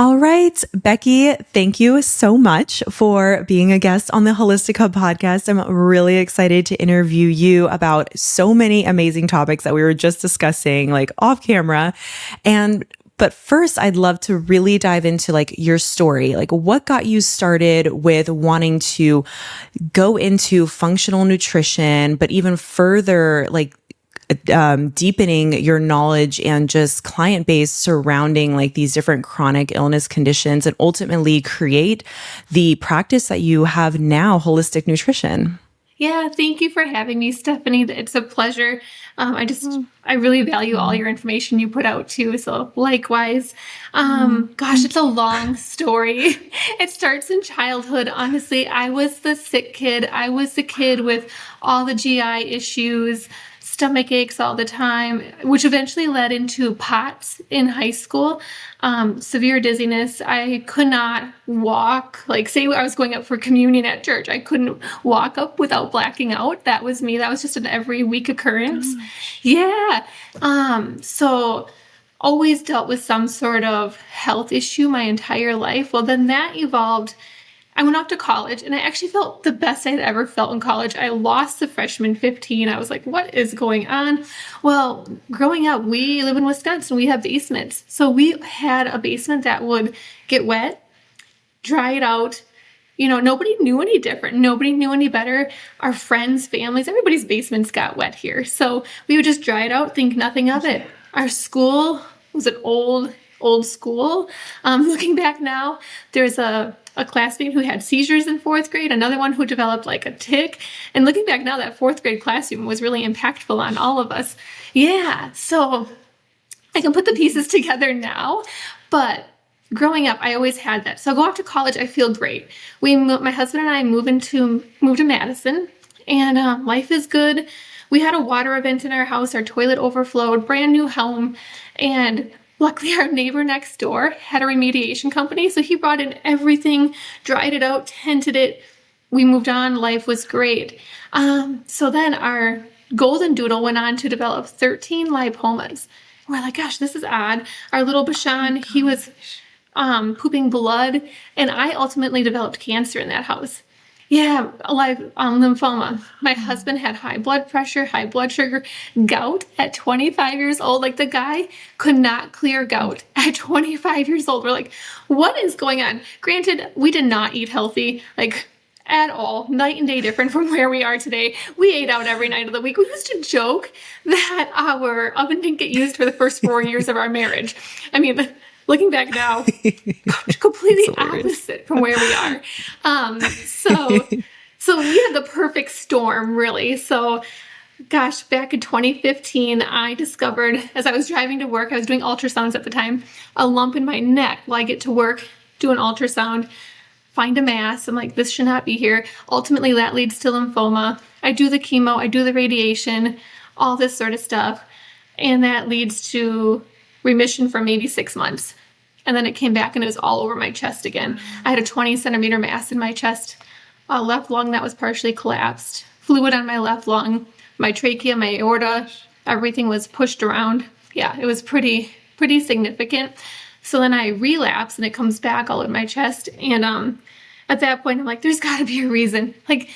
All right, Becky, thank you so much for being a guest on the Holistic Hub podcast. I'm really excited to interview you about so many amazing topics that we were just discussing, like off camera. But first, I'd love to really dive into like your story. Like what got you started with wanting to go into functional nutrition, but even further, like deepening your knowledge and just client base surrounding like these different chronic illness conditions and ultimately create the practice that you have now, Holistic Nutrition. Yeah, thank you for having me, Stephanie. It's a pleasure. I really value all your information you put out too. So likewise, gosh, it's a long story. It starts in childhood. Honestly, I was the sick kid. I was the kid with all the GI issues, stomach aches all the time, which eventually led into POTS in high school, severe dizziness. I could not walk. Like say I was going up for communion at church. I couldn't walk up without blacking out. That was me. That was just an every week occurrence. Yeah. So always dealt with some sort of health issue my entire life. Well, then that evolved. I went off to college and I actually felt the best I had ever felt in college. I lost the freshman 15. I was like, what is going on? Well, growing up, we live in Wisconsin. We have basements. So we had a basement that would get wet, dry it out. You know, nobody knew any different. Nobody knew any better. Our friends, families, everybody's basements got wet here. So we would just dry it out, think nothing of it. Our school was an old school. Looking back now, there's a classmate who had seizures in fourth grade, another one who developed like a tic. And looking back now, that fourth grade classroom was really impactful on all of us. Yeah, so I can put the pieces together now, but growing up, I always had that. So I go off to college, I feel great. My husband and I moved to Madison, and life is good. We had a water event in our house, our toilet overflowed, brand new home, and luckily, our neighbor next door had a remediation company, so he brought in everything, dried it out, tented it. We moved on. Life was great. So then our golden doodle went on to develop 13 lipomas. We're like, gosh, this is odd. Our little Bashan, he was pooping blood, and I ultimately developed cancer in that house. Yeah, lymphoma. My husband had high blood pressure, high blood sugar, gout at 25 years old. Like the guy could not clear gout at 25 years old. We're like, what is going on? Granted, we did not eat healthy, like at all. Night and day different from where we are today. We ate out every night of the week. We used to joke that our oven didn't get used for the first 4 years of our marriage. I mean, looking back now, completely opposite from where we are. So we had the perfect storm, really. So, gosh, back in 2015, I discovered, as I was driving to work, I was doing ultrasounds at the time, a lump in my neck. Well, I get to work, do an ultrasound, find a mass. I'm like, this should not be here. Ultimately, that leads to lymphoma. I do the chemo, I do the radiation, all this sort of stuff. And that leads to remission for maybe 6 months. And then it came back and it was all over my chest again. I had a 20 centimeter mass in my chest, left lung that was partially collapsed, fluid on my left lung, my trachea, my aorta, everything was pushed around. Yeah, it was pretty significant. So then I relapse and it comes back all in my chest. And at that point, I'm like, there's got to be a reason. Like,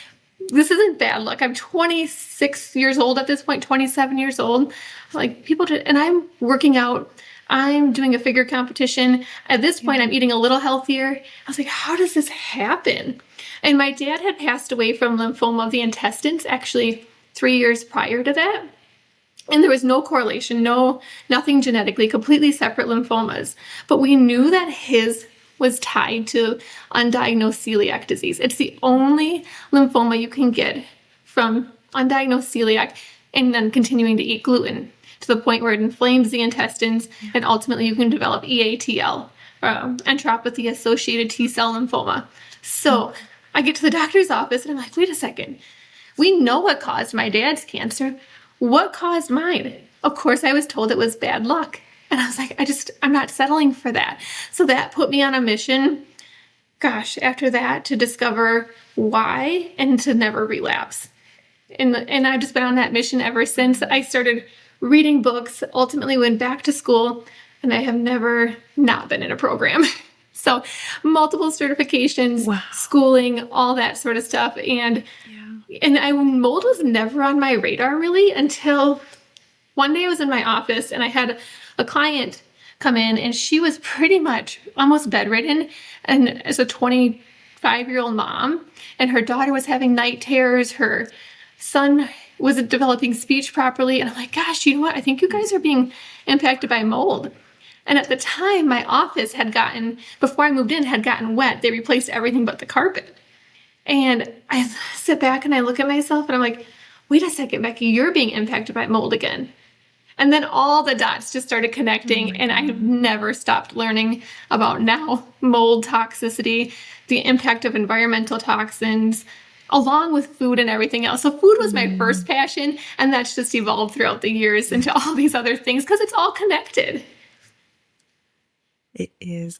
this isn't bad luck. I'm 26 years old at this point, 27 years old. Like and I'm working out. I'm doing a figure competition. At this point, I'm eating a little healthier. I was like, how does this happen? And my dad had passed away from lymphoma of the intestines, actually 3 years prior to that. And there was no correlation, nothing genetically, completely separate lymphomas. But we knew that his was tied to undiagnosed celiac disease. It's the only lymphoma you can get from undiagnosed celiac and then continuing to eat gluten to the point where it inflames the intestines, and ultimately you can develop EATL, entropathy-associated T-cell lymphoma. So I get to the doctor's office and I'm like, wait a second. We know what caused my dad's cancer. What caused mine? Of course, I was told it was bad luck. And I was like, I'm not settling for that. So that put me on a mission, gosh, after that, to discover why and to never relapse. And I've just been on that mission ever since. I started reading books, ultimately went back to school, and I have never not been in a program. So multiple certifications, Wow. schooling, all that sort of stuff. And mold was never on my radar really until one day I was in my office and I had a client come in and she was pretty much almost bedridden, and as a 25-year-old mom, and her daughter was having night terrors. Her son wasn't developing speech properly. And I'm like, gosh, you know what? I think you guys are being impacted by mold. And at the time, my office before I moved in, had gotten wet. They replaced everything but the carpet. And I sit back and I look at myself and I'm like, wait a second, Becky, you're being impacted by mold again. And then all the dots just started connecting, and I have never stopped learning about now mold toxicity, the impact of environmental toxins, along with food and everything else. So food was my first passion, and that's just evolved throughout the years into all these other things because it's all connected. It is.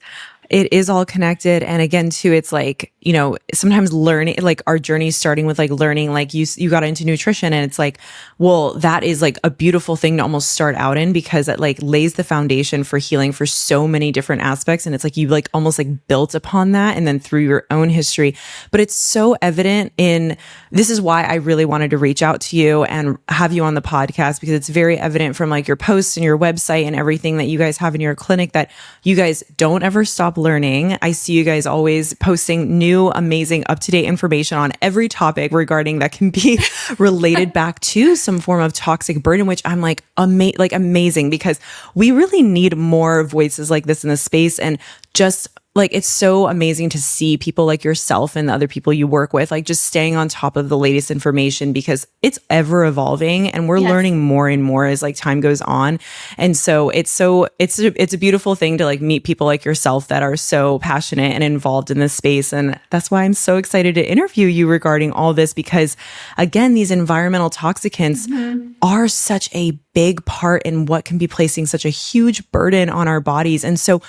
It is all connected. And again, too, it's like, you know, sometimes learning, like our journey starting with like learning, like you got into nutrition, and it's like, well, that is like a beautiful thing to almost start out in, because it like lays the foundation for healing for so many different aspects. And it's like, you like almost like built upon that. And then through your own history, but it's so evident this is why I really wanted to reach out to you and have you on the podcast, because it's very evident from like your posts and your website and everything that you guys have in your clinic that you guys don't ever stop learning. I see you guys always posting new, amazing, up-to-date information on every topic regarding that can be related back to some form of toxic burden, which I'm like, amazing, because we really need more voices like this in the space. And just like, it's so amazing to see people like yourself and the other people you work with, like just staying on top of the latest information, because it's ever evolving and we're learning more and more as like time goes on. And so it's a beautiful thing to like meet people like yourself that are so passionate and involved in this space. And that's why I'm so excited to interview you regarding all this, because again, these environmental toxicants are such a big part in what can be placing such a huge burden on our bodies. And so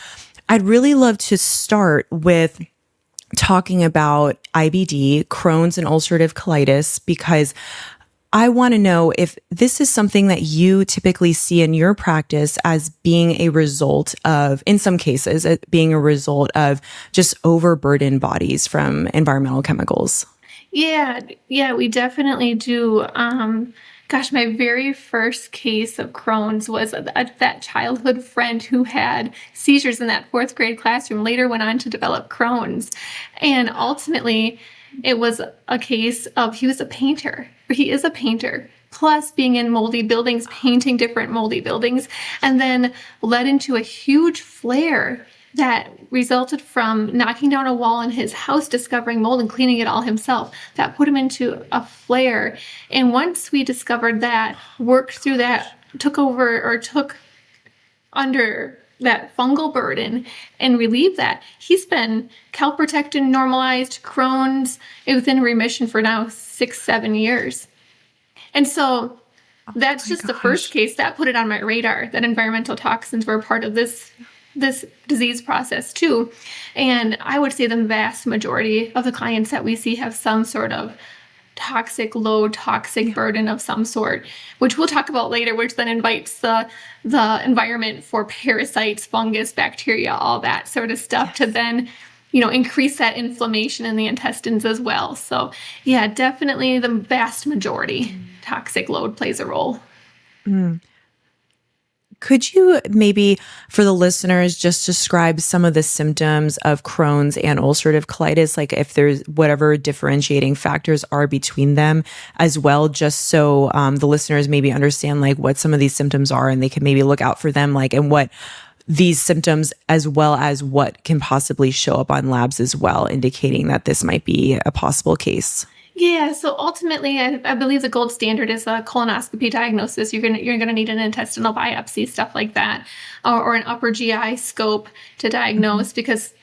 I'd really love to start with talking about IBD, Crohn's and ulcerative colitis, because I want to know if this is something that you typically see in your practice as being a result of, in some cases, being a result of just overburdened bodies from environmental chemicals. Yeah, we definitely do. Gosh, my very first case of Crohn's was that childhood friend who had seizures in that fourth grade classroom, later went on to develop Crohn's. And ultimately, it was a case of, he was a painter. He is a painter. Plus being in moldy buildings, painting different moldy buildings, and then led into a huge flare that resulted from knocking down a wall in his house, discovering mold and cleaning it all himself. That put him into a flare. And once we discovered that, worked through that, took under that fungal burden and relieved that, he's been calprotectin normalized, Crohn's, within remission for now 6-7 years. And so that's just the first case that put it on my radar, that environmental toxins were part of this disease process too. And I would say the vast majority of the clients that we see have some sort of toxic burden of some sort, which we'll talk about later, which then invites the environment for parasites, fungus, bacteria, all that sort of stuff to then, increase that inflammation in the intestines as well. So yeah, definitely the vast majority toxic load plays a role. Could you maybe, for the listeners, just describe some of the symptoms of Crohn's and ulcerative colitis, like if there's whatever differentiating factors are between them as well, just so the listeners maybe understand like what some of these symptoms are and they can maybe look out for them, like, and what these symptoms, as well as what can possibly show up on labs as well, indicating that this might be a possible case. Yeah, so ultimately, I believe the gold standard is a colonoscopy diagnosis. You're gonna need an intestinal biopsy, stuff like that, or an upper GI scope to diagnose, because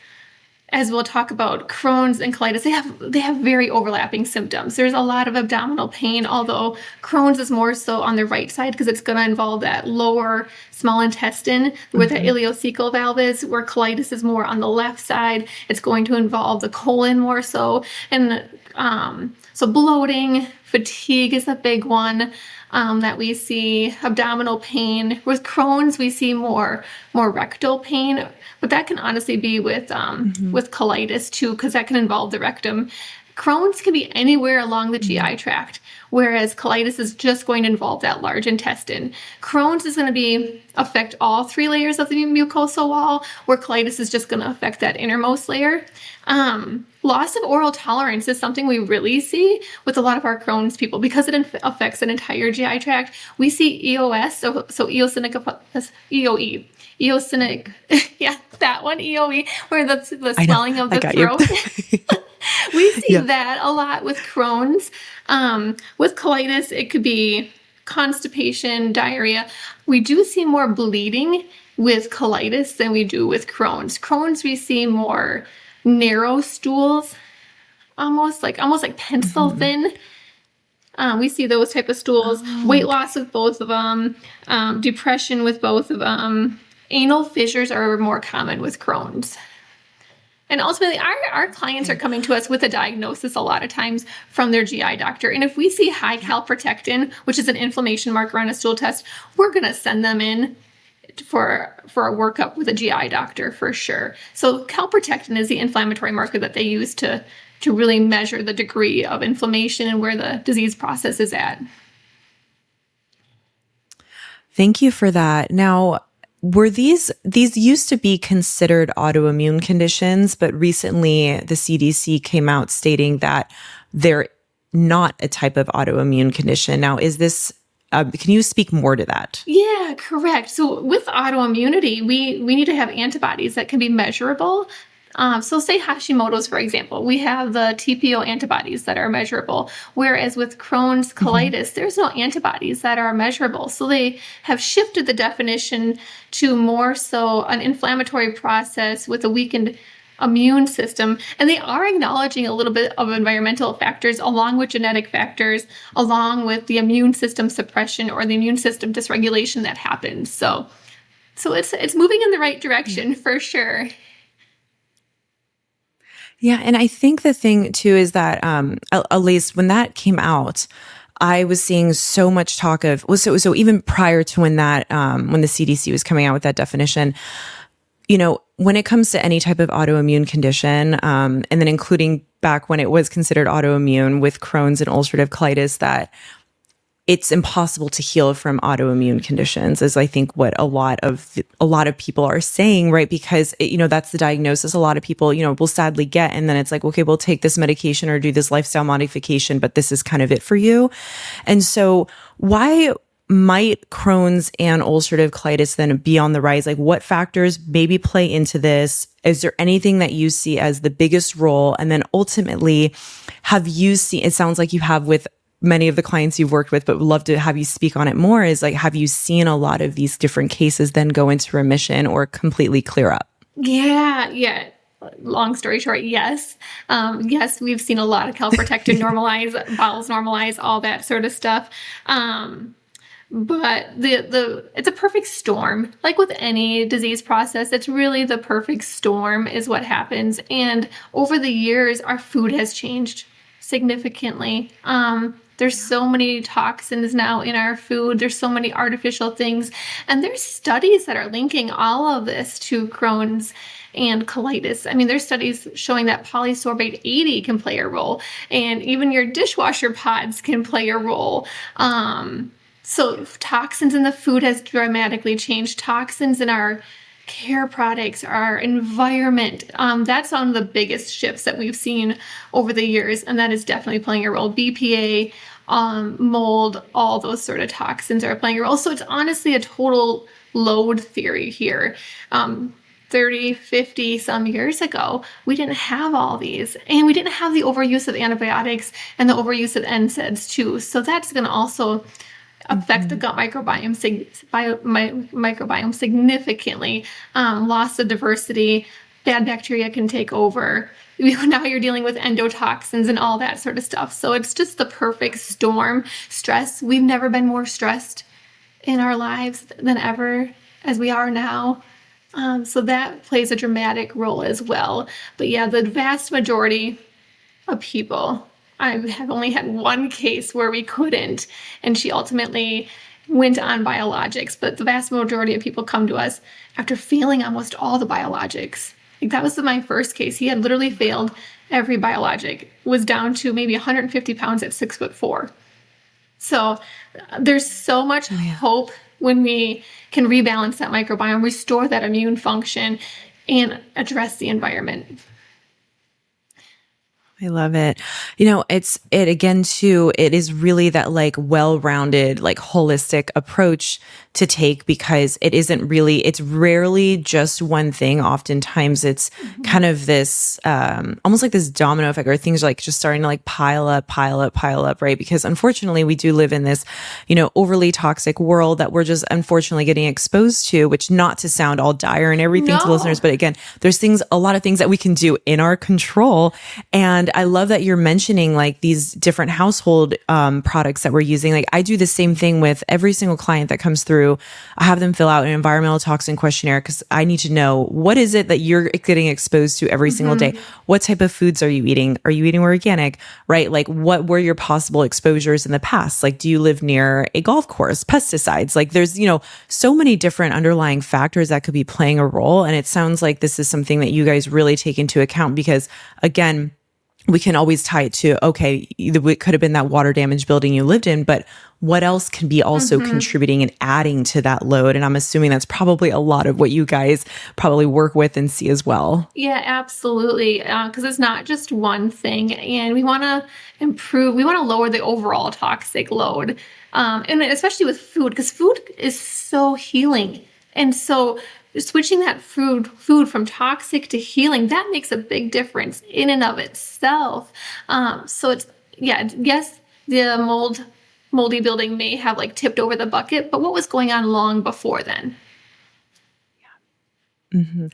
as we'll talk about, Crohn's and colitis, they have very overlapping symptoms. There's a lot of abdominal pain, although Crohn's is more so on the right side because it's going to involve that lower small intestine where the ileocecal valve is, where colitis is more on the left side. It's going to involve the colon more so. And so bloating, Fatigue is a big one that we see. Abdominal pain. With Crohn's, we see more rectal pain, but that can honestly be with colitis too, because that can involve the rectum. Crohn's can be anywhere along the GI tract, whereas colitis is just going to involve that large intestine. Crohn's is going to affect all 3 layers of the mucosal wall, where colitis is just going to affect that innermost layer. Loss of oral tolerance is something we really see with a lot of our Crohn's people because it affects an entire GI tract. We see EOS, so eosinophilic, EOE. Eosinic, yeah, that one, EOE, where the swelling of the throat. We see that a lot with Crohn's. With colitis, it could be constipation, diarrhea. We do see more bleeding with colitis than we do with Crohn's. Crohn's, we see more narrow stools, almost like pencil thin. We see those type of stools. Weight loss with both of them. Depression with both of them. Anal fissures are more common with Crohn's. And ultimately, our clients are coming to us with a diagnosis a lot of times from their GI doctor. And if we see high calprotectin, which is an inflammation marker on a stool test, we're going to send them in for a workup with a GI doctor for sure. So calprotectin is the inflammatory marker that they use to really measure the degree of inflammation and where the disease process is at. Thank you for that. Now, were these used to be considered autoimmune conditions, but recently the CDC came out stating that they're not a type of autoimmune condition. Now, is this, can you speak more to that? Yeah, correct. So with autoimmunity, we need to have antibodies that can be measurable. So say Hashimoto's, for example, we have the TPO antibodies that are measurable, whereas with Crohn's colitis, there's no antibodies that are measurable. So they have shifted the definition to more so an inflammatory process with a weakened immune system. And they are acknowledging a little bit of environmental factors along with genetic factors, along with the immune system suppression or the immune system dysregulation that happens. So it's moving in the right direction for sure. Yeah. And I think the thing too is that, at least when that came out, I was seeing so much talk of, so even prior to when that, when the CDC was coming out with that definition, you know, when it comes to any type of autoimmune condition, and then including back when it was considered autoimmune with Crohn's and ulcerative colitis, that it's impossible to heal from autoimmune conditions is I think what a lot of people are saying, right? Because that's the diagnosis a lot of people, will sadly get. And then it's like, okay, we'll take this medication or do this lifestyle modification, but this is kind of it for you. And so why might Crohn's and ulcerative colitis then be on the rise? Like what factors maybe play into this? Is there anything that you see as the biggest role? And then ultimately, have you seen, it sounds like you have with many of the clients you've worked with, but would love to have you speak on it more, is like, have you seen a lot of these different cases then go into remission or completely clear up? Yeah. Long story short, yes. Yes, we've seen a lot of calprotectin normalize, bowels normalize, all that sort of stuff. But it's a perfect storm. Like with any disease process, it's really the perfect storm is what happens. And over the years, our food has changed significantly. There's so many toxins now in our food. There's so many artificial things. And there's studies that are linking all of this to Crohn's and colitis. I mean, there's studies showing that polysorbate 80 can play a role, and even your dishwasher pods can play a role. So toxins in the food has dramatically changed. Toxins in our care products, our environment. That's one of the biggest shifts that we've seen over the years, and that is definitely playing a role. BPA, mold, all those sort of toxins are playing a role. So it's honestly a total load theory here. 30, 50 some years ago, we didn't have all these, and we didn't have the overuse of antibiotics and the overuse of NSAIDs too. So that's going to also affect the gut microbiome significantly. Loss of diversity, bad bacteria can take over. Now you're dealing with endotoxins and all that sort of stuff. So it's just the perfect storm. Stress. We've never been more stressed in our lives than ever as we are now. So that plays a dramatic role as well. But yeah, the vast majority of people I have only had one case where we couldn't, and she ultimately went on biologics. But the vast majority of people come to us after failing almost all the biologics. Like that was my first case. He had literally failed every biologic, was down to maybe 150 pounds at 6'4". So there's so much hope when we can rebalance that microbiome, restore that immune function, and address the environment. I love it. It again too, it is really that like well-rounded, like holistic approach to take, because it's rarely just one thing. Oftentimes it's kind of this, almost like this domino effect, or things are like just starting to like pile up, right? Because unfortunately we do live in this, overly toxic world that we're just unfortunately getting exposed to, which, not to sound all dire and everything to listeners, but again, there's a lot of things that we can do in our control. And I love that you're mentioning like these different household products that we're using. Like I do the same thing with every single client that comes through. I have them fill out an environmental toxin questionnaire, because I need to know, what is it that you're getting exposed to every single day? What type of foods are you eating? Are you eating organic, right? Like what were your possible exposures in the past? Like, do you live near a golf course? Pesticides? Like there's, so many different underlying factors that could be playing a role. And it sounds like this is something that you guys really take into account, because again, we can always tie it to, okay, it could have been that water damaged building you lived in, but what else can be also contributing and adding to that load? And I'm assuming that's probably a lot of what you guys probably work with and see as well. Yeah, absolutely. Because it's not just one thing, and we want to improve, we want to lower the overall toxic load. And especially with food, because food is so healing. And so switching that food from toxic to healing, that makes a big difference in and of itself. So it's, yes, the moldy building may have like tipped over the bucket, but what was going on long before then? Mm-hmm.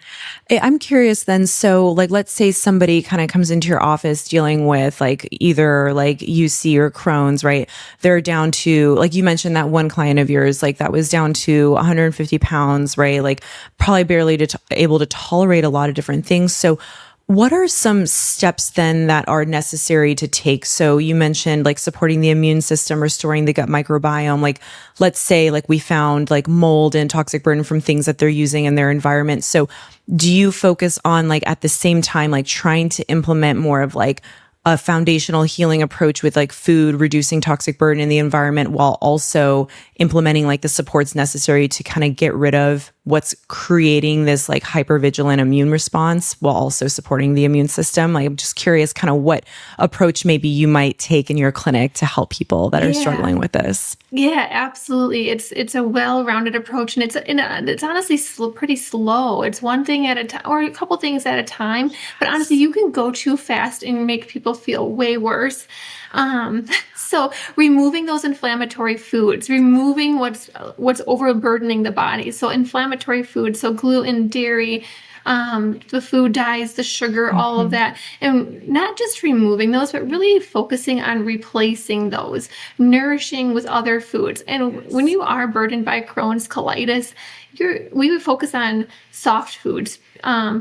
I'm curious then. So like, let's say somebody kind of comes into your office dealing with like either like UC or Crohn's, right? They're down to, like you mentioned that one client of yours, like that was down to 150 pounds, right? Like probably barely able to tolerate a lot of different things. So what are some steps then that are necessary to take? So you mentioned like supporting the immune system, restoring the gut microbiome. Like, let's say like we found like mold and toxic burden from things that they're using in their environment. So do you focus on like at the same time, like trying to implement more of like a foundational healing approach with like food, reducing toxic burden in the environment, while also implementing like the supports necessary to kind of get rid of what's creating this like hypervigilant immune response, while also supporting the immune system? Like, I'm just curious kind of what approach maybe you might take in your clinic to help people that are struggling with this. Yeah, absolutely. It's a well-rounded approach, and it's honestly pretty slow. It's one thing at a time, or a couple things at a time. But honestly, you can go too fast and make people feel way worse. So removing those inflammatory foods, removing what's overburdening the body. So inflammatory foods, so gluten, dairy, the food dyes, the sugar, all of that. And not just removing those, but really focusing on replacing those, nourishing with other foods. And when you are burdened by Crohn's colitis, we would focus on soft foods,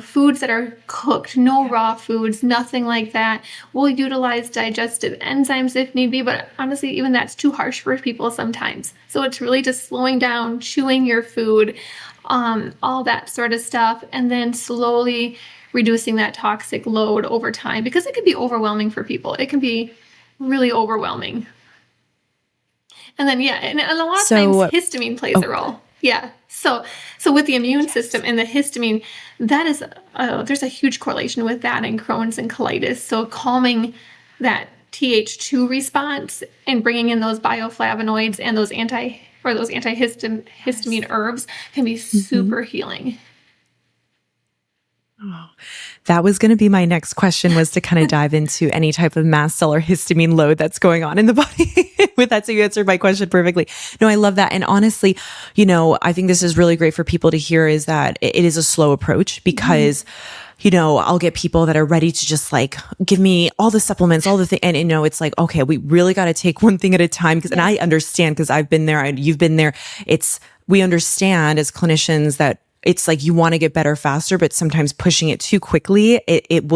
foods that are cooked, no raw foods, nothing like that. We'll utilize digestive enzymes if need be, but honestly, even that's too harsh for people sometimes. So it's really just slowing down, chewing your food, all that sort of stuff, and then slowly reducing that toxic load over time, because it can be overwhelming for people. It can be really overwhelming. And then, and a lot of times histamine plays a role. Yeah. So with the immune system and the histamine, that is, there's a huge correlation with that in Crohn's and colitis. So calming that Th2 response and bringing in those bioflavonoids and those antihistamine herbs can be super healing. Oh, that was going to be my next question, was to kind of dive into any type of mast cell or histamine load that's going on in the body with that. So you answered my question perfectly. No, I love that. And honestly, I think this is really great for people to hear, is that it is a slow approach, because I'll get people that are ready to just like, give me all the supplements, all the things. And, it's like, okay, we really got to take one thing at a time. And I understand, because I've been there, you've been there. We understand as clinicians that it's like you want to get better faster, but sometimes pushing it too quickly,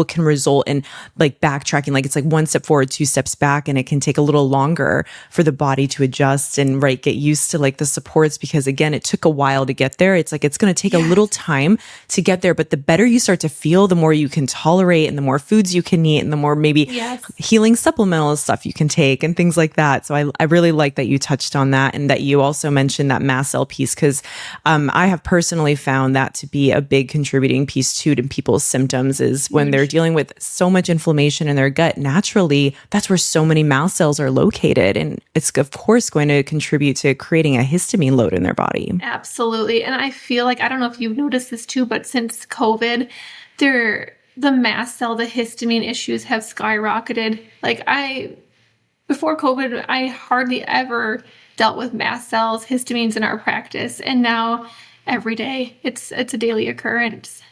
can result in like backtracking. Like it's like one step forward, two steps back, and it can take a little longer for the body to adjust and get used to like the supports, because again, it took a while to get there. It's like, it's going to take a little time to get there, but the better you start to feel, the more you can tolerate and the more foods you can eat and the more maybe healing supplemental stuff you can take and things like that. So I really like that you touched on that, and that you also mentioned that mast cell piece, because I have personally found that to be a big contributing piece too to people's symptoms is when they're dealing with so much inflammation in their gut. Naturally, that's where so many mast cells are located. And it's of course going to contribute to creating a histamine load in their body. Absolutely. And I feel like, I don't know if you've noticed this too, but since COVID, the mast cell, the histamine issues have skyrocketed. Like before COVID, I hardly ever dealt with mast cells, histamines in our practice. And now every day it's a daily occurrence.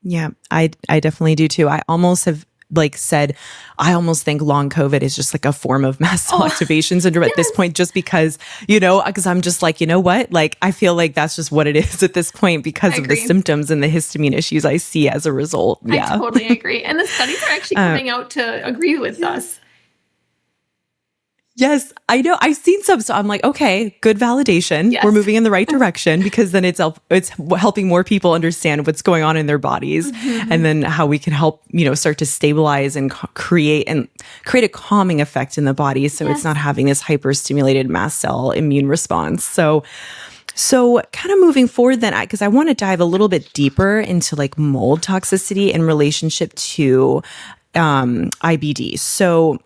Yeah, I definitely do too. I almost have said, I almost think long COVID is just like a form of mast cell activation syndrome at this point, just because, because I'm just like, you know what? Like, I feel like that's just what it is at this point because of the symptoms and the histamine issues I see as a result. Yeah. I totally agree. And the studies are actually coming out to agree with us. Yes, I know. I've seen some. So I'm like, okay, good validation. Yes. We're moving in the right direction, because then it's helping more people understand what's going on in their bodies, and then how we can help, start to stabilize and create a calming effect in the body. So it's not having this hyperstimulated mast cell immune response. So kind of moving forward then, because I want to dive a little bit deeper into like mold toxicity in relationship to IBD. So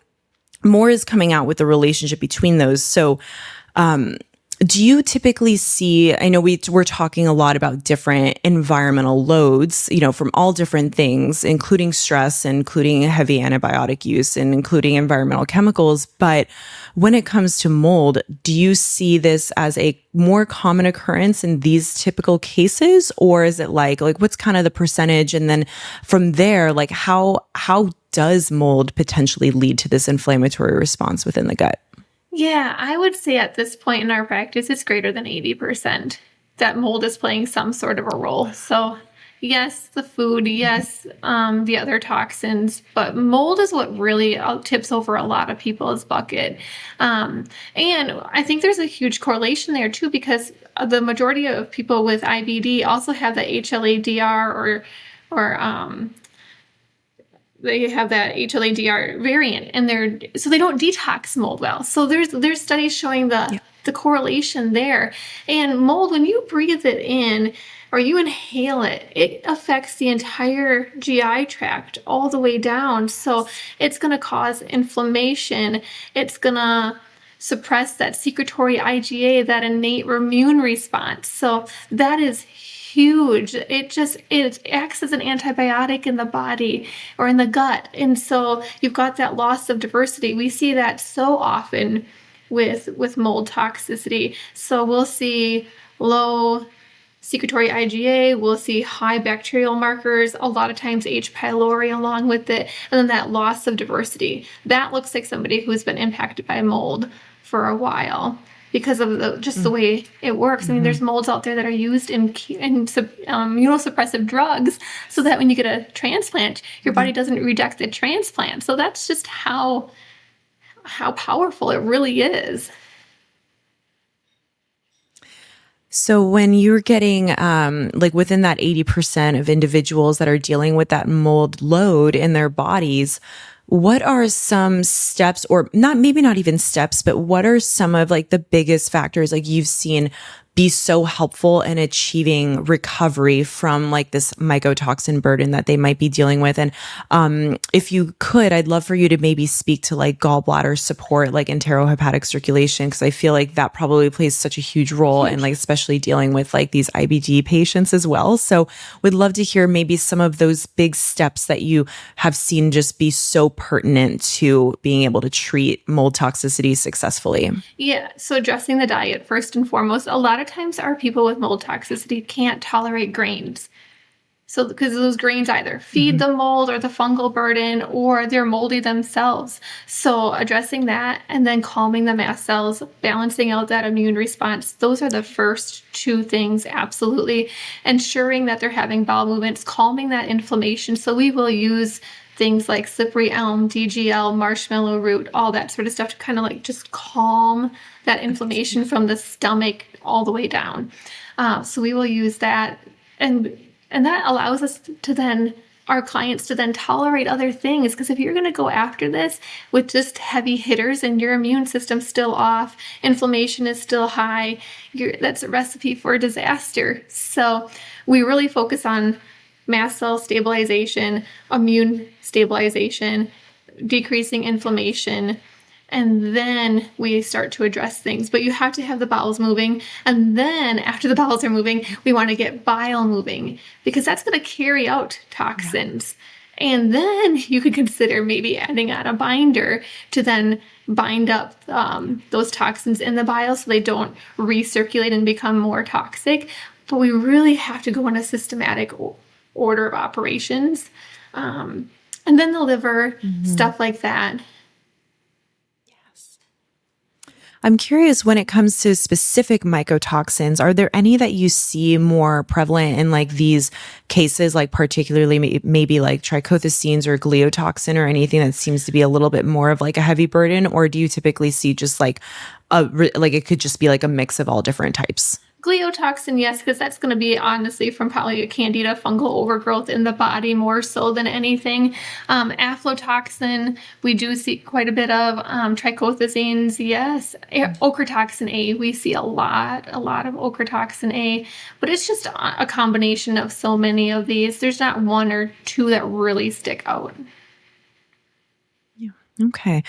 more is coming out with the relationship between those. So, do you typically see, I know we're talking a lot about different environmental loads, from all different things, including stress, including heavy antibiotic use, and including environmental chemicals. But when it comes to mold, do you see this as a more common occurrence in these typical cases? Or is it like what's kind of the percentage? And then from there, like how does mold potentially lead to this inflammatory response within the gut? Yeah, I would say at this point in our practice, it's greater than 80% that mold is playing some sort of a role. So yes, the food, yes, the other toxins, but mold is what really tips over a lot of people's bucket. And I think there's a huge correlation there too, because the majority of people with IBD also have the HLA-DR or they have that HLA-DR variant, and so they don't detox mold well. So there's studies showing the correlation there. And mold, when you breathe it in or you inhale it, it affects the entire GI tract all the way down. So it's going to cause inflammation. It's going to suppress that secretory IgA, that innate immune response. So that is huge. It acts as an antibiotic in the body or in the gut. And so you've got that loss of diversity. We see that so often with mold toxicity. So we'll see low secretory IgA, we'll see high bacterial markers, a lot of times H. pylori along with it, and then that loss of diversity. That looks like somebody who's been impacted by mold for a while, because of the way it works. I mean, there's molds out there that are used in immunosuppressive drugs so that when you get a transplant, your body doesn't reject the transplant. So that's just how powerful it really is. So when you're getting within that 80% of individuals that are dealing with that mold load in their bodies, what are some steps, or maybe not even steps, but what are some of the biggest factors you've seen be so helpful in achieving recovery from this mycotoxin burden that they might be dealing with? And if you could, I'd love for you to maybe speak to gallbladder support, enterohepatic circulation, because I feel that probably plays such a huge role in especially dealing with these IBD patients as well. So would love to hear maybe some of those big steps that you have seen just be so pertinent to being able to treat mold toxicity successfully. Yeah. So addressing the diet first and foremost. A lot of times our people with mold toxicity can't tolerate grains. So because those grains either feed the mold or the fungal burden, or they're moldy themselves. So addressing that and then calming the mast cells, balancing out that immune response, those are the first two things, absolutely. Ensuring that they're having bowel movements, calming that inflammation. So we will use things like slippery elm, DGL, marshmallow root, all that sort of stuff to kind of like just calm that inflammation from the stomach all the way down. So we will use that, and that allows us to then, our clients to then tolerate other things. Because if you're going to go after this with just heavy hitters and your immune system's still off, inflammation is still high, that's a recipe for disaster. So we really focus on mast cell stabilization, immune stabilization, decreasing inflammation, and then we start to address things. But you have to have the bowels moving. And then after the bowels are moving, we want to get bile moving, because that's going to carry out toxins. Yeah. And then you could consider maybe adding on a binder to then bind up those toxins in the bile so they don't recirculate and become more toxic. But we really have to go in a systematic order of operations. And then the liver, stuff like that. I'm curious, when it comes to specific mycotoxins, are there any that you see more prevalent in like these cases, like particularly maybe like trichothecenes or gliotoxin or anything that seems to be a little bit more of like a heavy burden? Or do you typically see just like it could just be like a mix of all different types? Gliotoxin, yes, because that's going to be honestly from probably a candida fungal overgrowth in the body more so than anything. Aflatoxin, we do see quite a bit of. Trichothecenes, yes. Ochratoxin A, we see a lot of ochratoxin A, but it's just a combination of so many of these. There's not one or two that really stick out. Yeah. Okay.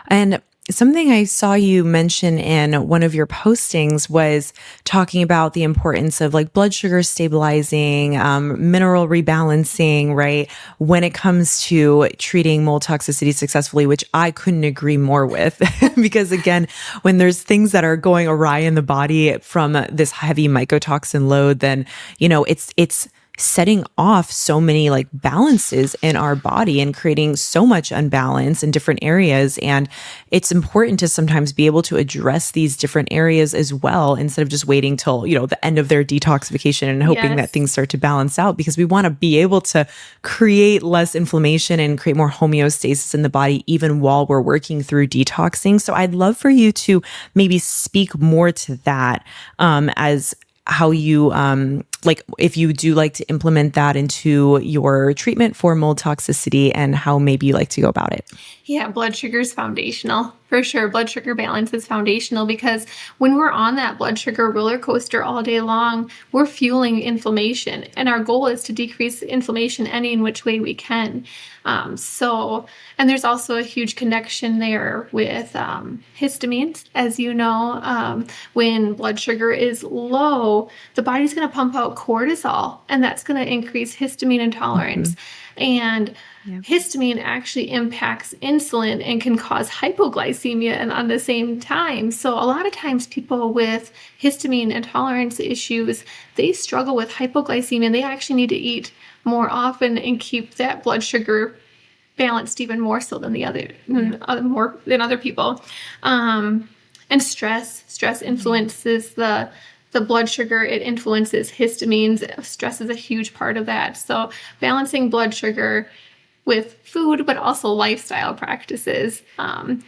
And something I saw you mention in one of your postings was talking about the importance of like blood sugar stabilizing, mineral rebalancing, right? When it comes to treating mold toxicity successfully, which I couldn't agree more with. Because again, when there's things that are going awry in the body from this heavy mycotoxin load, then, it's setting off so many like balances in our body and creating so much unbalance in different areas. And it's important to sometimes be able to address these different areas as well, instead of just waiting till, the end of their detoxification and hoping that things start to balance out, because we want to be able to create less inflammation and create more homeostasis in the body, even while we're working through detoxing. So I'd love for you to maybe speak more to that, as how you, if you do like to implement that into your treatment for mold toxicity, and how maybe you like to go about it. Yeah, blood sugar is foundational. For sure, blood sugar balance is foundational, because when we're on that blood sugar roller coaster all day long, we're fueling inflammation. And our goal is to decrease inflammation any in which way we can. And there's also a huge connection there with histamines. As you know, when blood sugar is low, the body's going to pump out cortisol, and that's going to increase histamine intolerance. And histamine actually impacts insulin and can cause hypoglycemia and on the same time. So a lot of times people with histamine intolerance issues, they struggle with hypoglycemia, and they actually need to eat more often and keep that blood sugar balanced even more so than more than other people. And stress influences the blood sugar. It influences histamines. Stress is a huge part of that. So balancing blood sugar with food, but also lifestyle practices,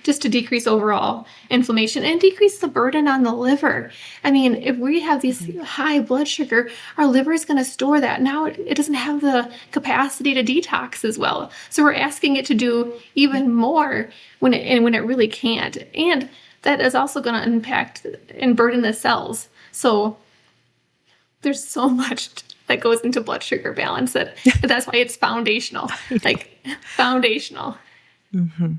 just to decrease overall inflammation and decrease the burden on the liver. I mean, if we have these high blood sugar, our liver is going to store that. Now it doesn't have the capacity to detox as well. So we're asking it to do even more when it really can't. And that is also going to impact and burden the cells. So there's so much that goes into blood sugar balance that's why it's foundational, foundational. Mm-hmm.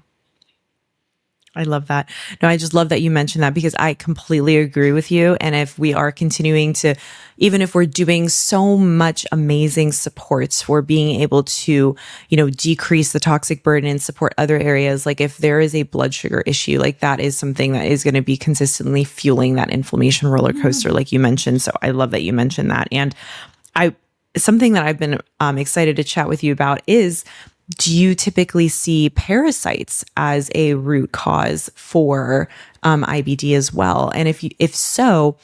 I love that. No, I just love that you mentioned that, because I completely agree with you. And if we are continuing to, even if we're doing so much amazing supports for being able to, decrease the toxic burden and support other areas, like if there is a blood sugar issue, like that is something that is going to be consistently fueling that inflammation roller coaster, like you mentioned. So I love that you mentioned that. And something that I've been excited to chat with you about is, do you typically see parasites as a root cause for IBD as well? And if so,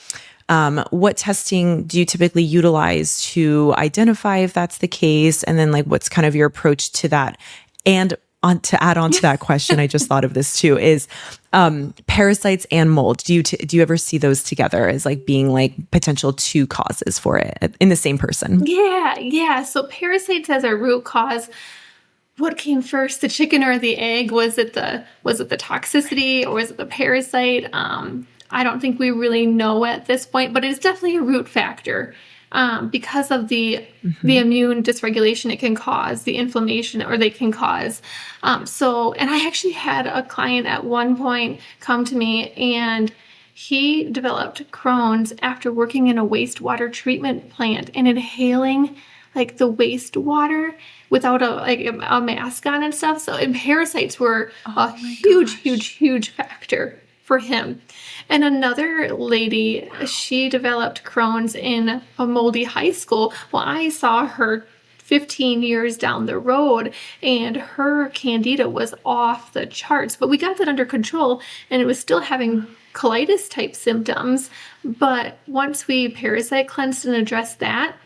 what testing do you typically utilize to identify if that's the case? And then like, what's kind of your approach to that? And to add on to that question, I just thought of this too, is parasites and mold. Do you ever see those together as like being like potential two causes for it in the same person? Yeah. So parasites as a root cause. What came first, the chicken or the egg? Was it the toxicity or was it the parasite? I don't think we really know at this point, but it's definitely a root factor because of the immune dysregulation it can cause, the inflammation or they can cause. And I actually had a client at one point come to me and he developed Crohn's after working in a wastewater treatment plant and inhaling like the wastewater without a mask on and stuff. So and parasites were a huge factor for him. And another lady, she developed Crohn's in a moldy high school. Well, I saw her 15 years down the road and her candida was off the charts, but we got that under control and it was still having colitis type symptoms. But once we parasite cleansed and addressed that,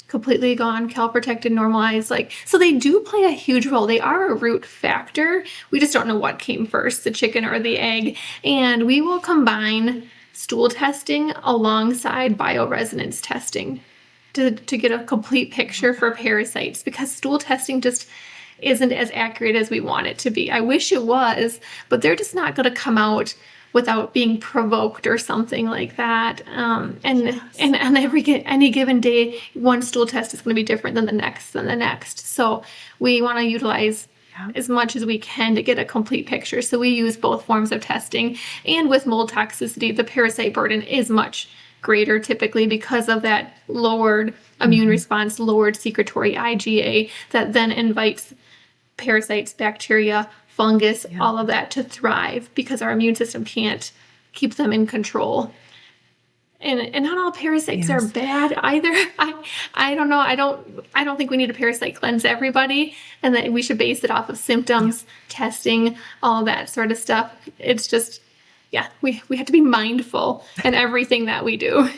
completely gone, calprotected, normalized. So they do play a huge role. They are a root factor. We just don't know what came first, the chicken or the egg. And we will combine stool testing alongside bioresonance testing to get a complete picture for parasites because stool testing just isn't as accurate as we want it to be. I wish it was, but they're just not going to come out without being provoked or something like that. And on any given day, one stool test is going to be different than the next. So we want to utilize as much as we can to get a complete picture. So we use both forms of testing. And with mold toxicity, the parasite burden is much greater typically because of that lowered immune response, lowered secretory IgA that then invites parasites, bacteria, fungus, all of that to thrive because our immune system can't keep them in control. And not all parasites are bad either. I don't know. I don't think we need to parasite cleanse everybody and that we should base it off of symptoms, testing, all that sort of stuff. It's just, we have to be mindful in everything that we do.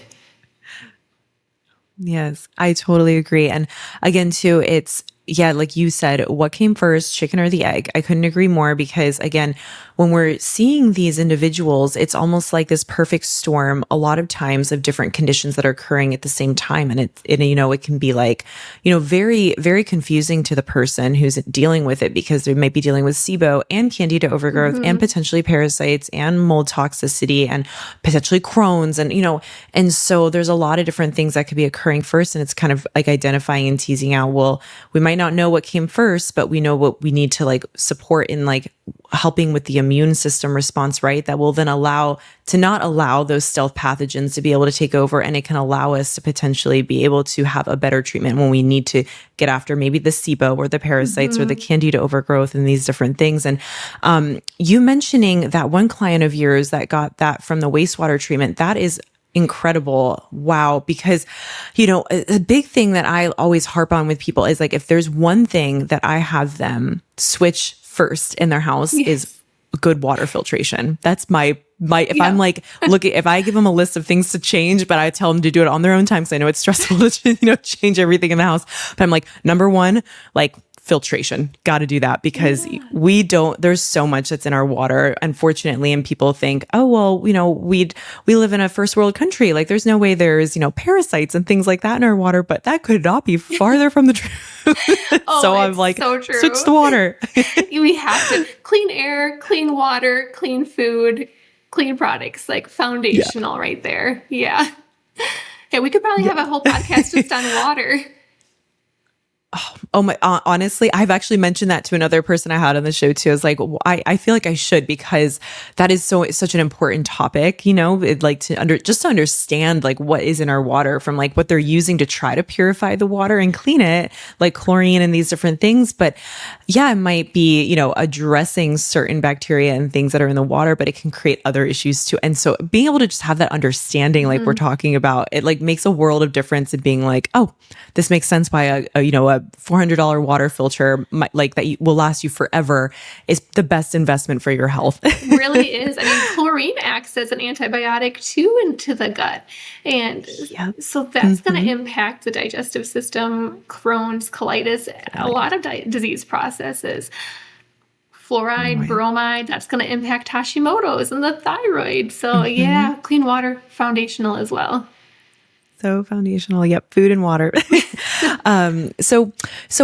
Yes, I totally agree. And again, too, it's, like you said, what came first, chicken or the egg? I couldn't agree more because again, when we're seeing these individuals, it's almost like this perfect storm a lot of times of different conditions that are occurring at the same time. And it can be like, very, very confusing to the person who's dealing with it because they might be dealing with SIBO and candida overgrowth and potentially parasites and mold toxicity and potentially Crohn's and so there's a lot of different things that could be occurring first. And it's kind of like identifying and teasing out, well, we might not know what came first, but we know what we need to like support in like helping with the immune system response, right? That will then not allow those stealth pathogens to be able to take over. And it can allow us to potentially be able to have a better treatment when we need to get after maybe the SIBO or the parasites or the candida overgrowth and these different things. And you mentioning that one client of yours that got that from the wastewater treatment, that is incredible. Wow. Because, a big thing that I always harp on with people is like, if there's one thing that I have them switch first in their house is good water filtration. That's my I'm like, if I give them a list of things to change, but I tell them to do it on their own time. Cause I know it's stressful to, change everything in the house. But I'm like, number one, like filtration, got to do that because there's so much that's in our water, unfortunately. And people think, oh, well, we live in a first world country. Like there's no way there's, parasites and things like that in our water, but that could not be farther from the truth. So I'm like, so true. Switch the water. We have to clean air, clean water, clean food, clean products, like foundational right there. Yeah. Yeah. We could probably have a whole podcast just on water. Oh my, honestly, I've actually mentioned that to another person I had on the show too. I was like, I feel like I should, because that is such an important topic, like just to understand like what is in our water, from like what they're using to try to purify the water and clean it, like chlorine and these different things. But yeah, it might be, addressing certain bacteria and things that are in the water, but it can create other issues too. And so being able to just have that understanding, like we're talking about, it like makes a world of difference in being like, oh, this makes sense why a $400 water filter like that will last you forever is the best investment for your health. It really is. I mean, chlorine acts as an antibiotic too into the gut. And so that's going to impact the digestive system, Crohn's, colitis, a lot of disease processes. Fluoride, bromide, that's going to impact Hashimoto's and the thyroid. So clean water, foundational as well. So foundational. Yep. Food and water. So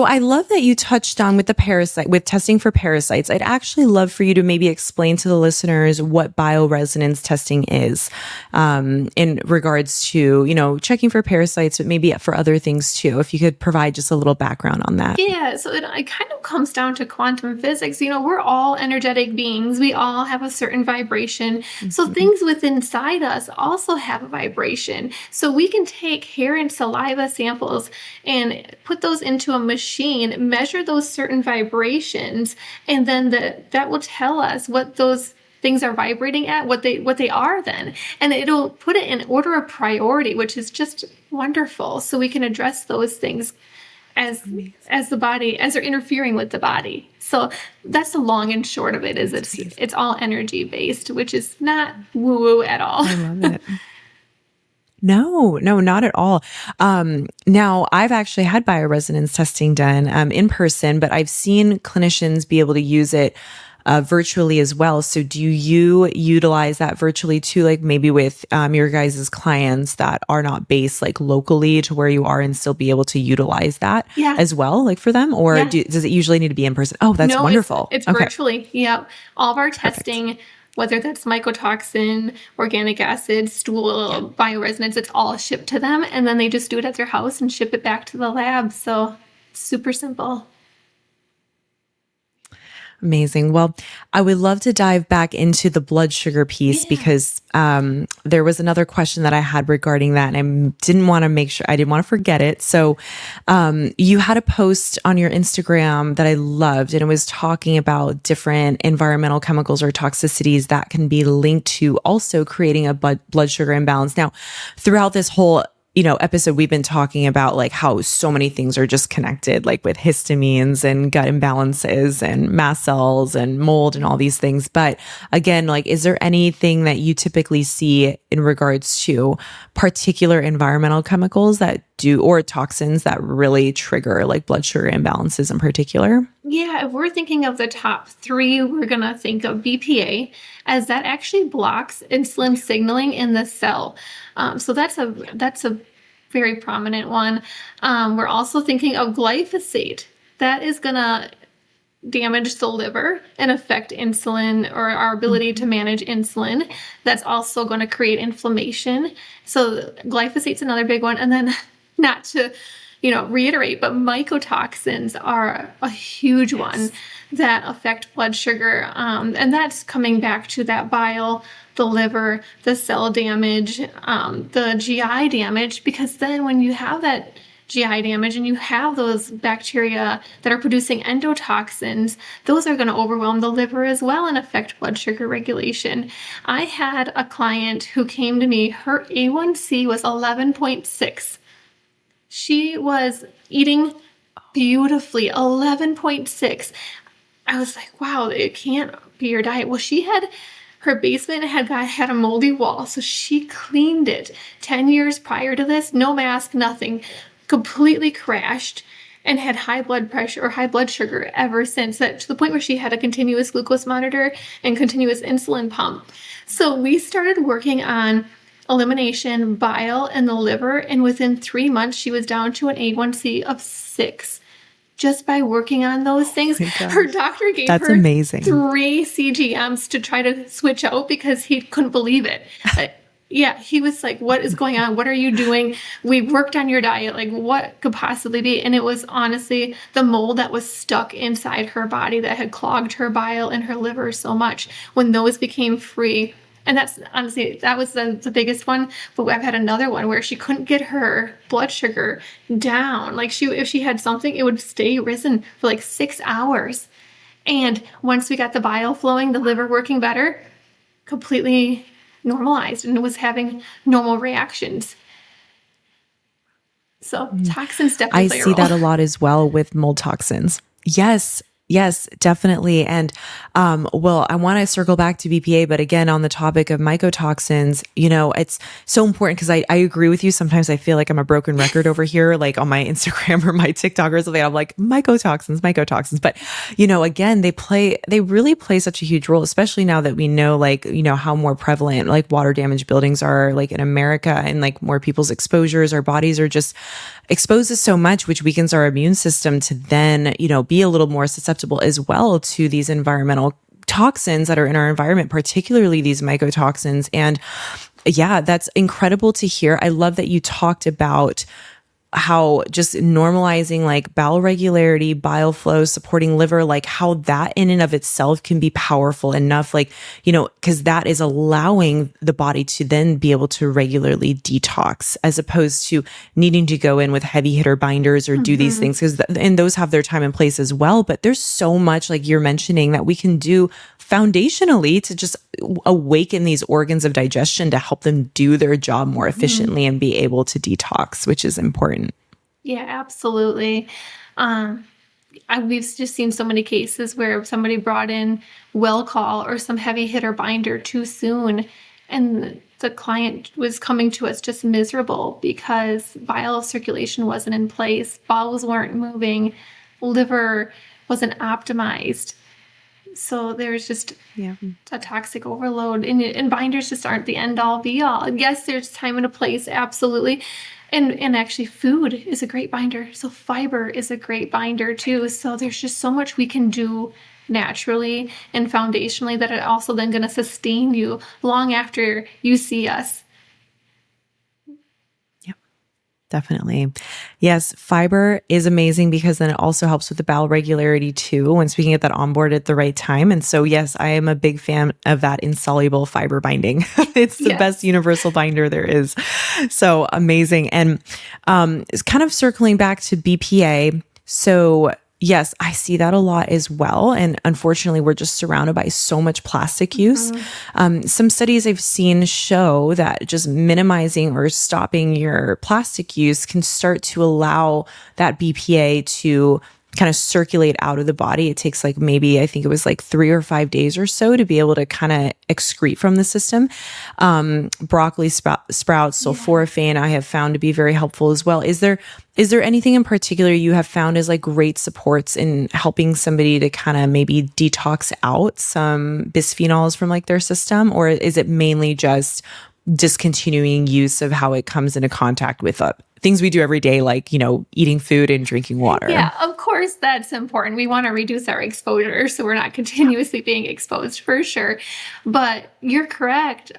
I love that you touched on with testing for parasites. I'd actually love for you to maybe explain to the listeners what bioresonance testing is, in regards to, checking for parasites, but maybe for other things too. If you could provide just a little background on that. Yeah. So it kind of comes down to quantum physics. We're all energetic beings. We all have a certain vibration. So things within inside us also have a vibration. So we can take hair and saliva samples and put those into a machine, measure those certain vibrations, and then that will tell us what those things are vibrating at, what they are then. And it'll put it in order of priority, which is just wonderful. So we can address those things as they're interfering with the body. So that's the long and short of it, is it's all energy based, which is not woo-woo at all. I love it. No, not at all. Now, I've actually had bioresonance testing done in person, but I've seen clinicians be able to use it virtually as well. So do you utilize that virtually too, like maybe with your guys' clients that are not based like locally to where you are, and still be able to utilize that as well, like for them? Or does it usually need to be in person? Oh, that's wonderful. It's virtually. Yeah. All of our testing, whether that's mycotoxin, organic acid, stool, bioresonance, it's all shipped to them. And then they just do it at their house and ship it back to the lab. So super simple. Amazing. Well, I would love to dive back into the blood sugar piece, because there was another question that I had regarding that, and I didn't want to forget it. So you had a post on your Instagram that I loved, and it was talking about different environmental chemicals or toxicities that can be linked to also creating a blood sugar imbalance. Now, throughout this whole episode, we've been talking about like how so many things are just connected, like with histamines and gut imbalances and mast cells and mold and all these things. But again, like, is there anything that you typically see in regards to particular environmental chemicals that or toxins that really trigger like blood sugar imbalances in particular? Yeah, if we're thinking of the top three, we're going to think of BPA, as that actually blocks insulin signaling in the cell. So that's a very prominent one. We're also thinking of glyphosate. That is going to damage the liver and affect insulin, or our ability to manage insulin. That's also going to create inflammation. So glyphosate's another big one. And then, not to reiterate, but mycotoxins are a huge one that affect blood sugar. And that's coming back to that bile, the liver, the cell damage, the GI damage, because then when you have that GI damage and you have those bacteria that are producing endotoxins, those are going to overwhelm the liver as well and affect blood sugar regulation. I had a client who came to me, her A1C was 11.6. She was eating beautifully, 11.6. I was like, wow, it can't be your diet. Well, her basement had a moldy wall, so she cleaned it. 10 years prior to this, no mask, nothing, completely crashed, and had high blood pressure or high blood sugar ever since, that to the point where she had a continuous glucose monitor and continuous insulin pump. So we started working on elimination, bile, and the liver, and within 3 months, she was down to an A1C of 6. Just by working on those things. Her doctor gave her amazing. 3 CGMs to try to switch out because he couldn't believe it. Yeah, he was like, what is going on? What are you doing? We worked on your diet. Like, what could possibly be? And it was honestly the mold that was stuck inside her body that had clogged her bile and her liver so much. When those became free, and that's honestly, that was the biggest one. But I've had another one where she couldn't get her blood sugar down. Like, if she had something, it would stay risen for like 6 hours. And once we got the bile flowing, the liver working better, completely normalized and was having normal reactions. So toxins definitely play a role. I see that a lot as well with mold toxins. Yes, definitely. And, well, I want to circle back to BPA, but again, on the topic of mycotoxins, it's so important because I agree with you. Sometimes I feel like I'm a broken record over here, like on my Instagram or my TikTok or something. I'm like, mycotoxins. But, again, they really play such a huge role, especially now that we know, like, how more prevalent like water damaged buildings are like in America, and like more people's exposures, our bodies are just exposed to so much, which weakens our immune system to then, be a little more susceptible as well to these environmental toxins that are in our environment, particularly these mycotoxins. And yeah, that's incredible to hear. I love that you talked about how just normalizing like bowel regularity, bile flow, supporting liver, like how that in and of itself can be powerful enough, like, because that is allowing the body to then be able to regularly detox, as opposed to needing to go in with heavy hitter binders or do these things, and those have their time and place as well. But there's so much, like you're mentioning, that we can do foundationally to just awaken these organs of digestion to help them do their job more efficiently and be able to detox, which is important. Yeah, absolutely. We've just seen so many cases where somebody brought in Welcall or some heavy hitter binder too soon, and the client was coming to us just miserable because bile circulation wasn't in place, bowels weren't moving, liver wasn't optimized. So there's just a toxic overload, and binders just aren't the end all be all. Yes, there's time and a place, absolutely. And actually food is a great binder. So fiber is a great binder too. So there's just so much we can do naturally and foundationally that are also then going to sustain you long after you see us. Definitely. Yes, fiber is amazing because then it also helps with the bowel regularity too, once we can get that on board at the right time. And so, yes, I am a big fan of that insoluble fiber binding. It's the best universal binder there is. So amazing. And it's kind of circling back to BPA. So yes, I see that a lot as well. And unfortunately, we're just surrounded by so much plastic use. Some studies I've seen show that just minimizing or stopping your plastic use can start to allow that BPA to kind of circulate out of the body. It takes like maybe, I think it was like 3 or 5 days or so to be able to kind of excrete from the system. Broccoli sprouts, sulforaphane, I have found to be very helpful as well. Is there anything in particular you have found as like great supports in helping somebody to kind of maybe detox out some bisphenols from like their system? Or is it mainly just discontinuing use of how it comes into contact with things we do every day, like, eating food and drinking water? Yeah, of course, that's important. We want to reduce our exposure so we're not continuously being exposed, for sure. But you're correct.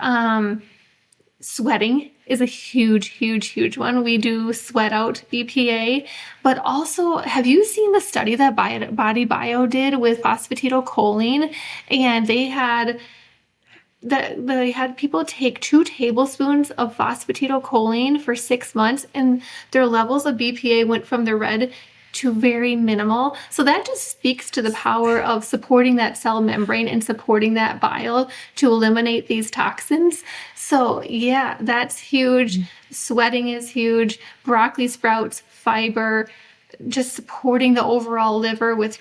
Sweating is a huge one. We do sweat out BPA, but also, have you seen the study that Body Bio did with phosphatidylcholine? And they had people take 2 tablespoons of phosphatidylcholine for 6 months, and their levels of BPA went from the red to very minimal. So that just speaks to the power of supporting that cell membrane and supporting that bile to eliminate these toxins. So yeah, that's huge. Sweating is huge. Broccoli sprouts, fiber, just supporting the overall liver with,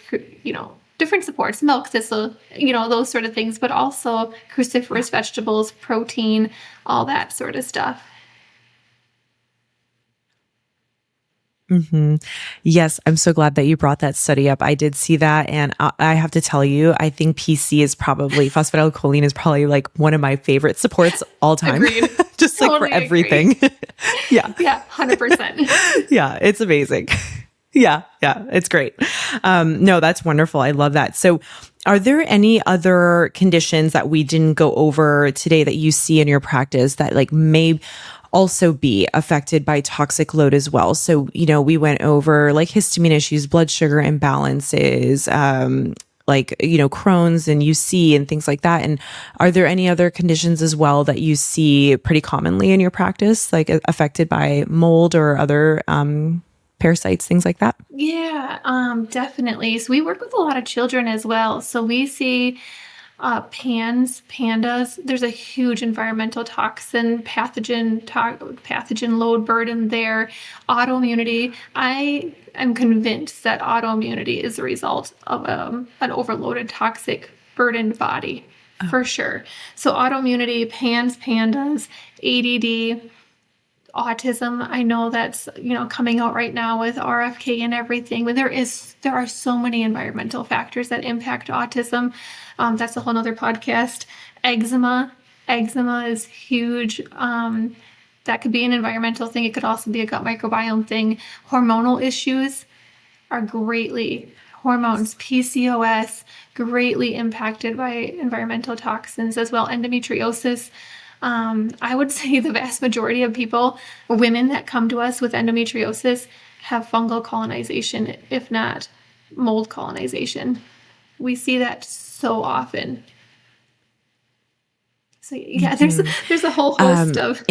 different supports, milk thistle, those sort of things, but also cruciferous vegetables, protein, all that sort of stuff. Yes, I'm so glad that you brought that study up. I did see that, and I have to tell you, I think phosphatidylcholine is probably like one of my favorite supports all time. Agreed. Just totally like for everything. Yeah, 100%. Yeah, it's amazing. Yeah. Yeah. It's great. No, that's wonderful. I love that. So are there any other conditions that we didn't go over today that you see in your practice that like may also be affected by toxic load as well? So, we went over like histamine issues, blood sugar imbalances, like, Crohn's and UC and things like that. And are there any other conditions as well that you see pretty commonly in your practice, like affected by mold or other, parasites, things like that? Yeah, definitely. So we work with a lot of children as well. So we see pandas. There's a huge environmental toxin, pathogen load burden there. Autoimmunity. I am convinced that autoimmunity is the result of an overloaded toxic burdened body, for sure. So autoimmunity, pandas, ADD, autism. I know that's, coming out right now with RFK and everything, but there are so many environmental factors that impact autism. That's a whole nother podcast. Eczema is huge. That could be an environmental thing. It could also be a gut microbiome thing. Hormonal issues are hormones, PCOS, greatly impacted by environmental toxins as well. Endometriosis. I would say the vast majority of women that come to us with endometriosis have fungal colonization, if not mold colonization. We see that so often. So yeah, there's a whole host of.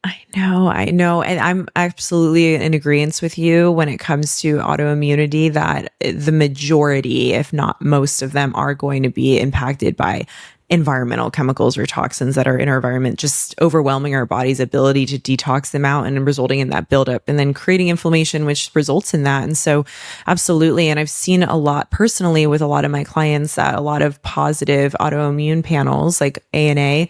I know. And I'm absolutely in agreement with you when it comes to autoimmunity that the majority, if not most of them, are going to be impacted by environmental chemicals or toxins that are in our environment, just overwhelming our body's ability to detox them out and resulting in that buildup and then creating inflammation, which results in that. And so absolutely. And I've seen a lot personally with a lot of my clients that a lot of positive autoimmune panels like ANA,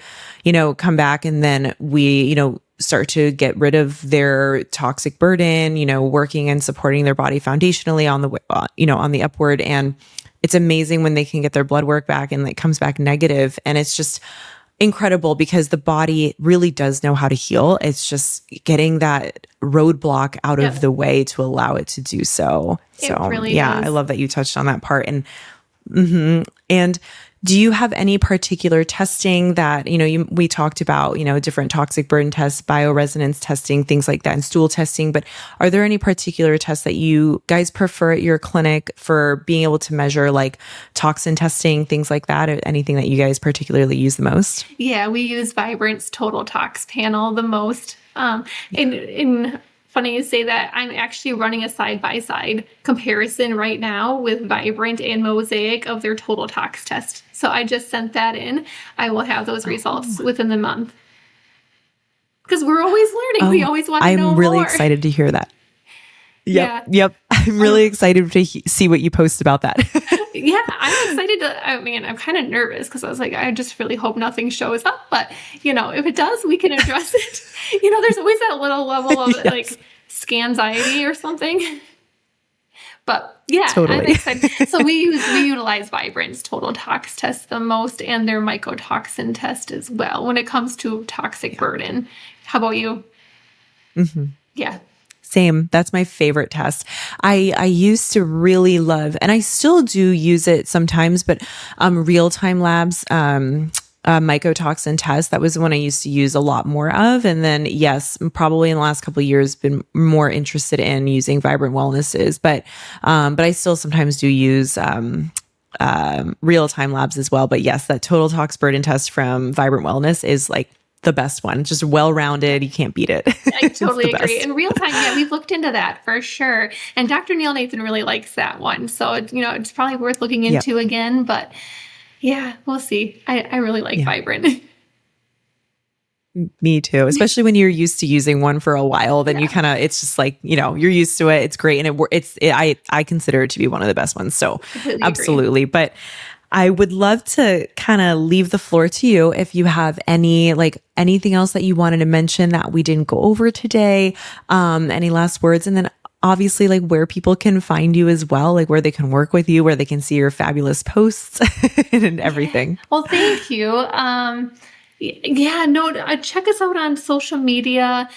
come back and then we, start to get rid of their toxic burden, working and supporting their body foundationally on the, on the upward. And it's amazing when they can get their blood work back and it comes back negative. And it's just incredible because the body really does know how to heal. It's just getting that roadblock out of the way to allow it to do so. So really does. I love that you touched on that part. And, and do you have any particular testing that, we talked about, different toxic burden tests, bioresonance testing, things like that, and stool testing, but are there any particular tests that you guys prefer at your clinic for being able to measure like toxin testing, things like that, or anything that you guys particularly use the most? Yeah, we use Vibrant's Total Tox panel the most. Funny you say that. I'm actually running a side-by-side comparison right now with Vibrant and Mosaic of their Total Tox test. So I just sent that in. I will have those results within the month. Because we're always learning. We always want to know more. I'm really excited to hear that. Yep. I'm really excited to see what you post about that. Yeah, I'm excited I'm kind of nervous because I was like, I just really hope nothing shows up. But, if it does, we can address it. There's always that little level of like scanxiety or something. But yeah, totally. I'm excited. So we utilize Vibrant's Total Tox test the most and their mycotoxin test as well when it comes to toxic burden. How about you? Mm-hmm. Yeah. Same. That's my favorite test. I used to really love, and I still do use it sometimes, but Real-Time Labs mycotoxin test, that was the one I used to use a lot more of. And then yes, probably in the last couple of years been more interested in using Vibrant Wellnesses, but I still sometimes do use Real-Time Labs as well. But yes, that total tox burden test from Vibrant Wellness is like the best one. Just well-rounded. You can't beat it. I totally agree. In real time, yeah, we've looked into that for sure. And Dr. Neil Nathan really likes that one. So, it's probably worth looking into again. But yeah, we'll see. I really like Vibrant. Me too. Especially when you're used to using one for a while, then you kind of, it's just like, you're used to it. It's great. And I consider it to be one of the best ones. So completely absolutely. Agree. But I would love to kind of leave the floor to you if you have anything else that you wanted to mention that we didn't go over today. Any last words? And then obviously like where people can find you as well, like where they can work with you, where they can see your fabulous posts and everything. Yeah. Well, thank you. Check us out on social media.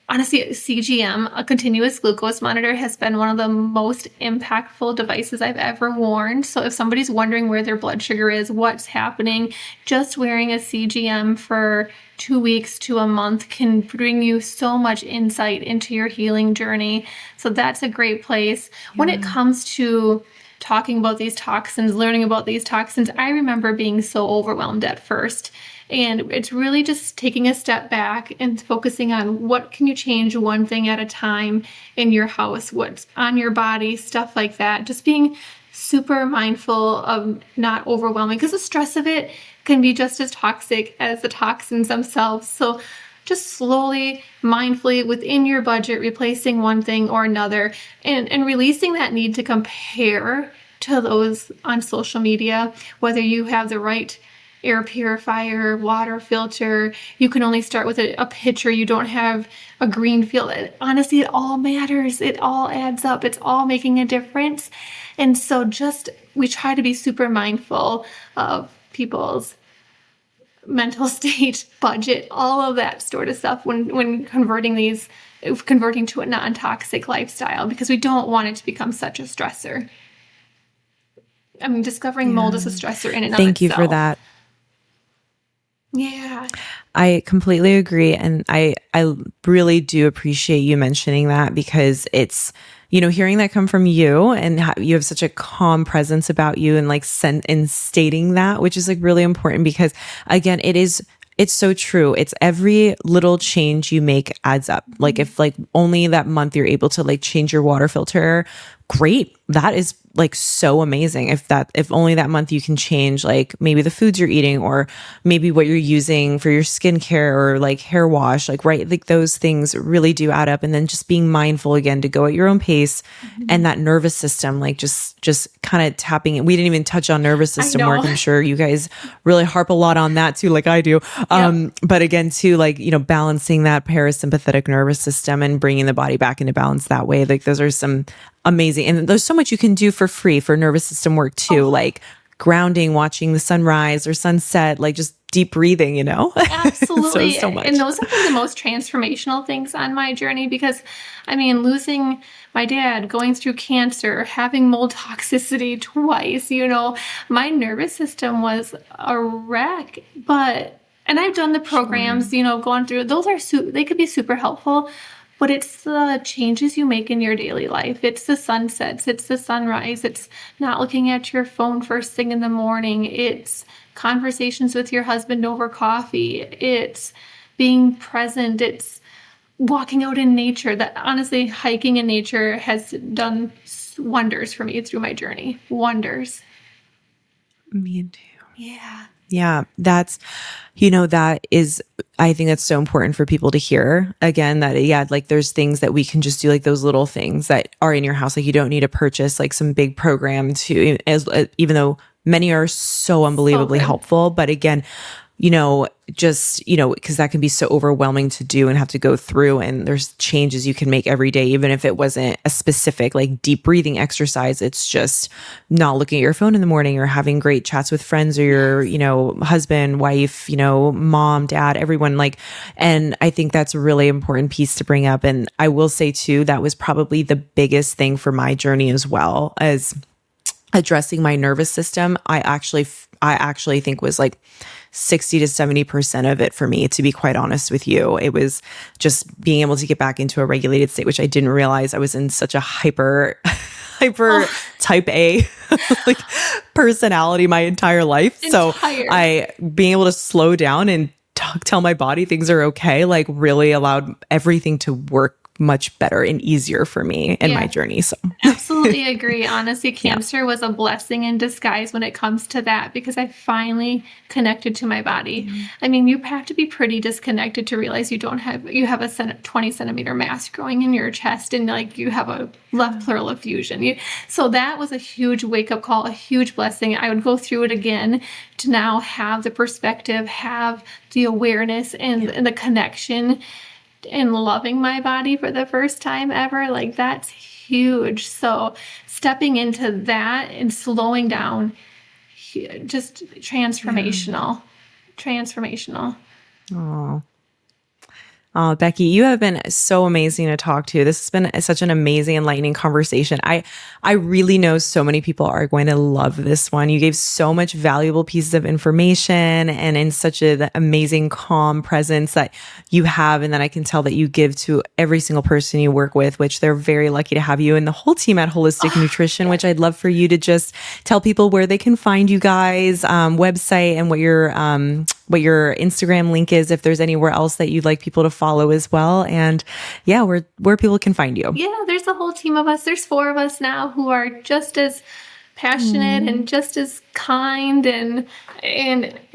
honestly, CGM, a continuous glucose monitor, has been one of the most impactful devices I've ever worn. So if somebody's wondering where their blood sugar is, what's happening, just wearing a CGM for 2 weeks to a month can bring you so much insight into your healing journey. So that's a great place. When it comes to talking about these toxins, learning about these toxins, I remember being so overwhelmed at first. And it's really just taking a step back and focusing on what can you change one thing at a time in your house, what's on your body, stuff like that. Just being super mindful of not overwhelming, because the stress of it can be just as toxic as the toxins themselves. So just slowly, mindfully, within your budget, replacing one thing or another, and releasing that need to compare to those on social media, whether you have the right air purifier, water filter, you can only start with a pitcher, you don't have a green field. Honestly, it all matters. It all adds up. It's all making a difference. And so we try to be super mindful of people's mental state, budget, all of that sort of stuff when converting to a non-toxic lifestyle, because we don't want it to become such a stressor. I mean, discovering mold is a stressor in and of itself. Thank you for that. Yeah. I completely agree. And I really do appreciate you mentioning that, because it's, hearing that come from you, and you have such a calm presence about you, and like in stating that, which is like really important, because again, it's so true. It's every little change you make adds up. Like if like only that month you're able to like change your water filter, great. That is like so amazing. If only that month you can change like maybe the foods you're eating, or maybe what you're using for your skincare, or like hair wash, like, right. Like those things really do add up. And then just being mindful again to go at your own pace, and that nervous system, like just kind of tapping it. We didn't even touch on nervous system work. I'm sure you guys really harp a lot on that too, like I do. But again, too, like, balancing that parasympathetic nervous system and bringing the body back into balance that way. Like those are some amazing, and there's so much you can do for free for nervous system work too, like grounding, watching the sunrise or sunset, like just deep breathing, Absolutely. so much. And those have been the most transformational things on my journey, because I mean, losing my dad, going through cancer, having mold toxicity twice, my nervous system was a wreck. And I've done the programs, going through, they could be super helpful. But it's the changes you make in your daily life. It's the sunsets. It's the sunrise. It's not looking at your phone first thing in the morning. It's conversations with your husband over coffee. It's being present. It's walking out in nature. That honestly, hiking in nature has done wonders for me through my journey. Wonders. Me too. Yeah. Yeah, that's, that is, I think that's so important for people to hear. Again, that, like there's things that we can just do, like those little things that are in your house. Like you don't need to purchase like some big program even though many are so unbelievably helpful. But again, because that can be so overwhelming to do and have to go through. And there's changes you can make every day, even if it wasn't a specific like deep breathing exercise. It's just not looking at your phone in the morning, or having great chats with friends, or your, husband, wife, mom, dad, everyone, like, and I think that's a really important piece to bring up. And I will say too, that was probably the biggest thing for my journey as well, as addressing my nervous system. I actually think was like 60 to 70% of it for me, to be quite honest with you. It was just being able to get back into a regulated state, which I didn't realize I was in such a hyper type A like personality my entire life. So being able to slow down and tell my body things are okay, like really allowed everything to work much better and easier for me in my journey. So absolutely agree. Honestly, cancer was a blessing in disguise when it comes to that, because I finally connected to my body. I mean, you have to be pretty disconnected to realize you have a 20 centimeter mass growing in your chest, and like you have a left pleural effusion. So that was a huge wake up call, a huge blessing. I would go through it again to now have the perspective, have the awareness and the connection, and loving my body for the first time ever. Like that's huge. So stepping into that and slowing down, just transformational. Oh, Oh, Becky, you have been so amazing to talk to. This has been such an amazing, enlightening conversation. I really know so many people are going to love this one. You gave so much valuable pieces of information and in such an amazing, calm presence that you have. And then I can tell that you give to every single person you work with, which they're very lucky to have you and the whole team at Wholistic Nutrition, which I'd love for you to just tell people where they can find you guys, website, and what your Instagram link is, if there's anywhere else that you'd like people to follow as well. And yeah, where people can find you. Yeah, there's a whole team of us. There's 4 of us now who are just as passionate and just as kind and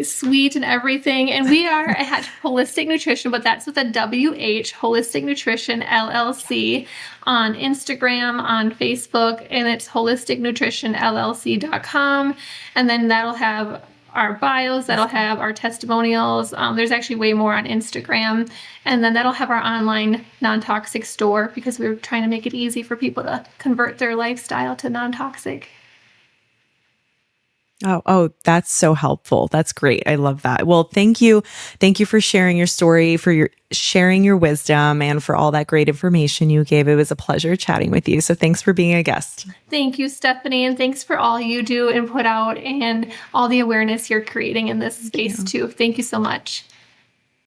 sweet and everything. And we are at Wholistic Nutrition, but that's with a WH, Wholistic Nutrition LLC, on Instagram, on Facebook, and it's holisticnutritionllc.com. And then that'll have our bios, that'll have our testimonials. There's actually way more on Instagram. And then that'll have our online non-toxic store, because we're trying to make it easy for people to convert their lifestyle to non-toxic. Oh, that's so helpful. That's great. I love that. Well, thank you. Thank you for sharing your story, for your sharing your wisdom, and for all that great information you gave. It was a pleasure chatting with you. So thanks for being a guest. Thank you, Stephanie. And thanks for all you do and put out and all the awareness you're creating in this space too. Thank you so much.